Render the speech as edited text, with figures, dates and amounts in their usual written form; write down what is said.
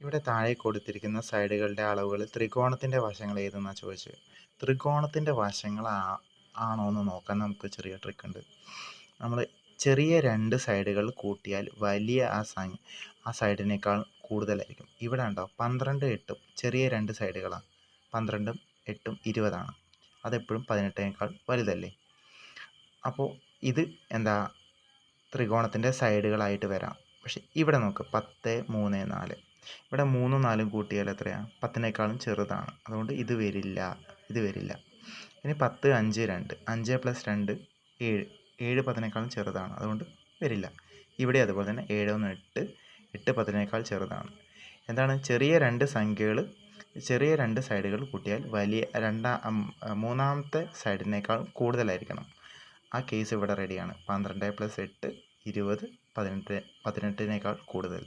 ഇവിടെ താഴെ കൊടുത്തിരിക്കുന്ന സൈഡുകളുടെ അളവുകൾ ത്രികോണത്തിൻ്റെ വശങ്ങൾ ഏതെന്നാണ് ചോദിച്ചത്. ത്രികോണത്തിൻ്റെ വശങ്ങൾ ആണോ എന്ന് നോക്കാൻ നമുക്ക് ചെറിയ ട്രിക്ക് ഉണ്ട്. നമ്മൾ ചെറിയ രണ്ട് സൈഡുകൾ കൂട്ടിയാൽ വലിയ ആ സൈഡിനേക്കാൾ കൂടുതലായിരിക്കും. ഇവിടെ ഉണ്ടോ 12 8 ചെറിയ രണ്ട് സൈഡുകളാണ്. 12 8 20 അതെപ്പോഴും 18നേക്കാൾ വലുതല്ലേ. അപ്പോൾ ഇത് എന്താ ത്രികോണത്തിൻ്റെ സൈഡുകളായിട്ട് വരാം. പക്ഷെ ഇവിടെ നോക്ക് 10 3 4 ഇവിടെ 3 4 കൂട്ടിയാൽ എത്രയാണ്? 10നേക്കാളും ചെറുതാണ്. അതുകൊണ്ട് ഇത് വരില്ല. ഇനി 10 5 2 5 + 2 7 7 10നേക്കാളും ചെറുതാണ്. അതുകൊണ്ട് വരില്ല. ഇവിടെ അതുപോലെ തന്നെ 7 1 8 8 10നേക്കാൾ ചെറുതാണ്. എന്താണ് ചെറിയ രണ്ട് സംഖ്യകൾ ചെറിയ രണ്ട് സൈഡുകൾ കൂട്ടിയാൽ മൂന്നാമത്തെ സൈഡിനേക്കാൾ കൂടുതലായിരിക്കണം. ആ കേസ് ഇവിടെ റെഡിയാണ്. 12 + 8 20 18നേക്കാൾ കൂടുതൽ.